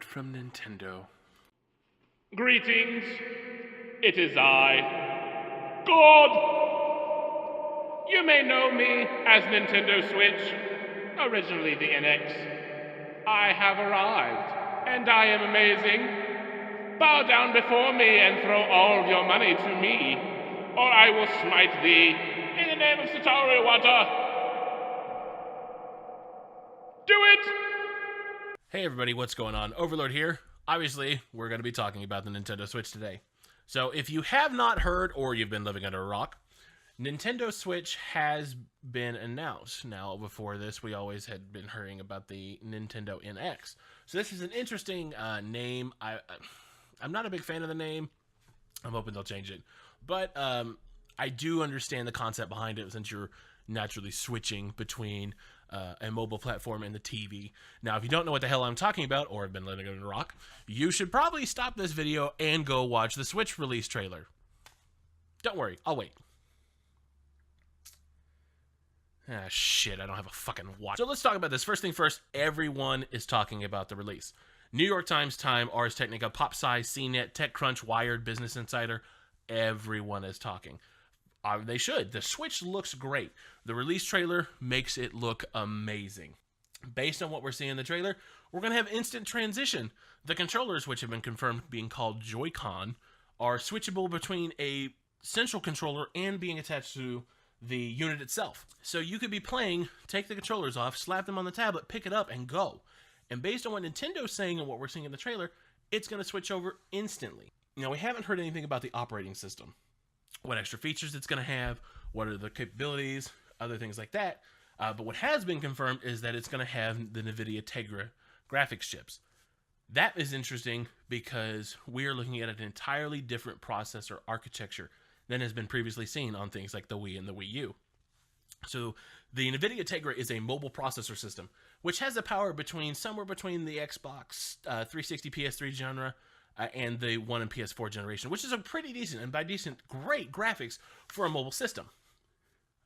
word from Nintendo. Greetings, it is I, God. You may know me as Nintendo Switch, originally the NX. I have arrived, and I am amazing. Bow down before me and throw all of your money to me, or I will smite thee in the name of Satoru Iwata. Do it! Hey everybody, what's going on? Overlord here. Obviously, we're going to be talking about the Nintendo Switch today. So if you have not heard, or you've been living under a rock, Nintendo Switch has been announced. Now, before this, we always had been hearing about the Nintendo NX. So this is an interesting name. I'm not a big fan of the name. I'm hoping they'll change it. But I do understand the concept behind it, since you're naturally switching between a mobile platform and the TV. Now, if you don't know what the hell I'm talking about, or have been living under a rock, you should probably stop this video and go watch the Switch release trailer. Don't worry, I'll wait. Ah, shit, I don't have a fucking watch. So let's talk about this. First thing first, everyone is talking about the release. New York Times, Time, Ars Technica, PopSci, CNET, TechCrunch, Wired, Business Insider, everyone is talking. They should. The Switch looks great. The release trailer makes it look amazing. Based on what we're seeing in the trailer, we're going to have instant transition. The controllers, which have been confirmed being called Joy-Con, are switchable between a central controller and being attached to the unit itself. So you could be playing, take the controllers off, slap them on the tablet, pick it up, and go. And based on what Nintendo's saying and what we're seeing in the trailer, it's going to switch over instantly. Now, we haven't heard anything about the operating system. What extra features it's going to have, what are the capabilities, other things like that. But what has been confirmed is that it's going to have the NVIDIA Tegra graphics chips. That is interesting because we are looking at an entirely different processor architecture than has been previously seen on things like the Wii and the Wii U. So the NVIDIA Tegra is a mobile processor system, which has the power somewhere between the Xbox 360 PS3 genre and the One and PS4 generation, which is a pretty decent, and by decent, great graphics for a mobile system.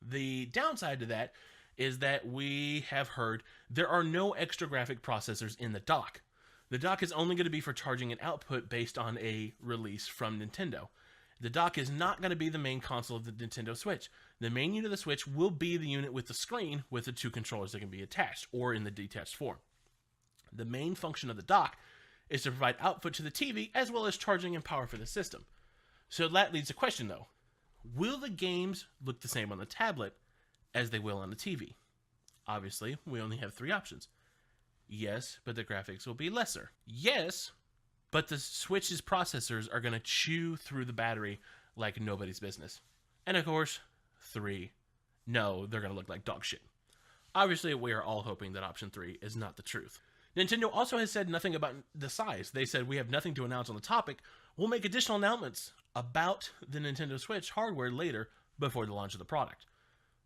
The downside to that is that we have heard there are no extra graphic processors in the dock. The dock is only going to be for charging an output based on a release from Nintendo. The dock is not going to be the main console of the Nintendo Switch. The main unit of the Switch will be the unit with the screen with the two controllers that can be attached, or in the detached form. The main function of the dock is to provide output to the TV as well as charging and power for the system. So that leads to the question though, will the games look the same on the tablet as they will on the TV? Obviously, we only have three options. Yes, but the graphics will be lesser. Yes, but the Switch's processors are going to chew through the battery like nobody's business. And of course, 3, no, they're going to look like dog shit. Obviously, we are all hoping that option 3 is not the truth. Nintendo also has said nothing about the size. They said, we have nothing to announce on the topic. We'll make additional announcements about the Nintendo Switch hardware later before the launch of the product.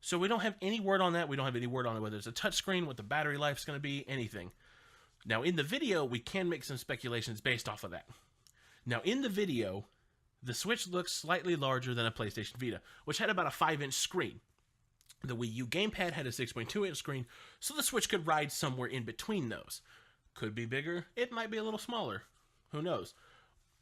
So we don't have any word on that. We don't have any word on it, whether it's a touchscreen, what the battery life is going to be, anything. Now, in the video, we can make some speculations based off of that. Now, in the video, the Switch looks slightly larger than a PlayStation Vita, which had about a 5-inch screen. The Wii U gamepad had a 6.2-inch screen, so the Switch could ride somewhere in between those. Could be bigger, it might be a little smaller. Who knows?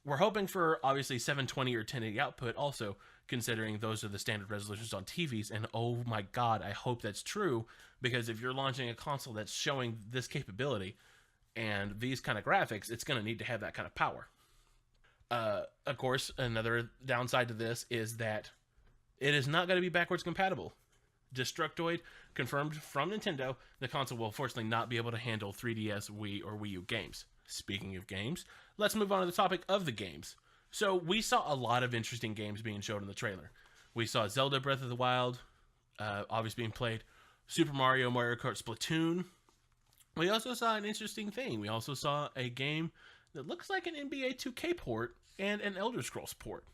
We're hoping for, obviously, 720 or 1080 output also, considering those are the standard resolutions on TVs, and oh my god, I hope that's true, because if you're launching a console that's showing this capability and these kind of graphics, it's going to need to have that kind of power. Of course, another downside to this is that it is not going to be backwards compatible. Destructoid confirmed from Nintendo, the console will unfortunately not be able to handle 3DS, Wii, or Wii U games. Speaking of games, let's move on to the topic of the games. So we saw a lot of interesting games being showed in the trailer. We saw Zelda Breath of the Wild, obviously being played, Super Mario, Mario Kart, Splatoon. We also saw an interesting thing. We also saw a game that looks like an NBA 2K port and an Elder Scrolls port.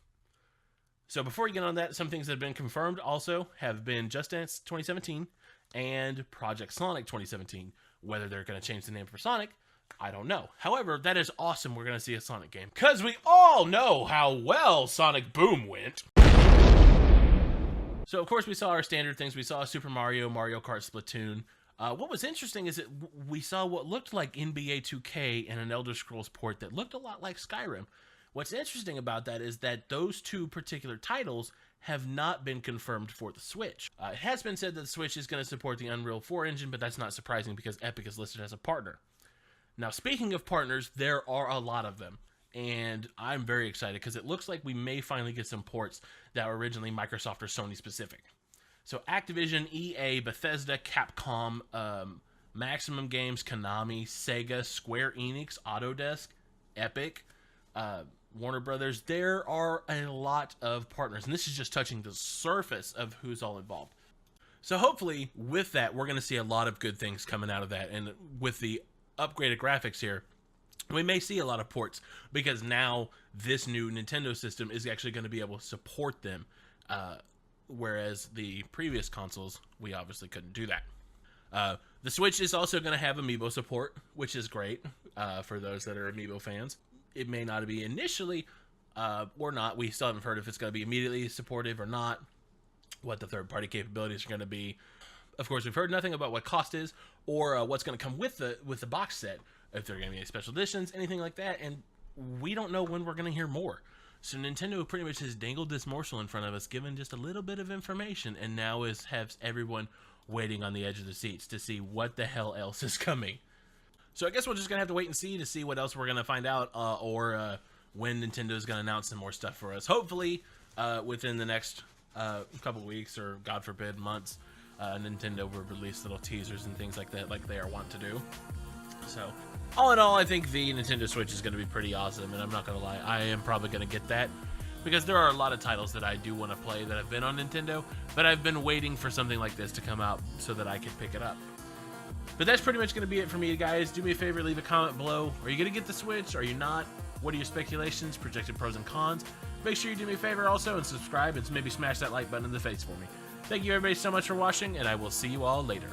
So before we get on that, some things that have been confirmed also have been Just Dance 2017 and Project Sonic 2017. Whether they're going to change the name for Sonic, I don't know. However, that is awesome we're going to see a Sonic game, because we all know how well Sonic Boom went. So of course we saw our standard things. We saw Super Mario, Mario Kart, Splatoon. What was interesting is that we saw what looked like NBA 2K and an Elder Scrolls port that looked a lot like Skyrim. What's interesting about that is that those two particular titles have not been confirmed for the Switch. It has been said that the Switch is going to support the Unreal 4 engine, but that's not surprising because Epic is listed as a partner. Now, speaking of partners, there are a lot of them, and I'm very excited because it looks like we may finally get some ports that were originally Microsoft or Sony specific. So Activision, EA, Bethesda, Capcom, Maximum Games, Konami, Sega, Square Enix, Autodesk, Epic, Warner Brothers. There are a lot of partners, and this is just touching the surface of who's all involved. So hopefully with that, we're going to see a lot of good things coming out of that, and with the upgraded graphics here, we may see a lot of ports because now this new Nintendo system is actually going to be able to support them, whereas the previous consoles, we obviously couldn't do that. The Switch is also going to have Amiibo support, which is great for those that are Amiibo fans. It may not be initially or not. We still haven't heard if it's going to be immediately supportive or not, what the third-party capabilities are going to be. Of course, we've heard nothing about what cost is or what's going to come with the box set, if there are going to be any special editions, anything like that, and we don't know when we're going to hear more. So Nintendo pretty much has dangled this morsel in front of us, given just a little bit of information, and now has everyone waiting on the edge of the seats to see what the hell else is coming. So I guess we're just going to have to wait and see what else we're going to find out, or when Nintendo's going to announce some more stuff for us. Hopefully, within the next couple weeks, or God forbid, months, Nintendo will release little teasers and things like that, like they are wont to do. So, all in all, I think the Nintendo Switch is going to be pretty awesome, and I'm not going to lie, I am probably going to get that, because there are a lot of titles that I do want to play that have been on Nintendo, but I've been waiting for something like this to come out so that I can pick it up. But that's pretty much going to be it for me, guys. Do me a favor, leave a comment below. Are you going to get the Switch? Are you not? What are your speculations, projected pros and cons? Make sure you do me a favor also and subscribe, and maybe smash that like button in the face for me. Thank you everybody so much for watching, and I will see you all later.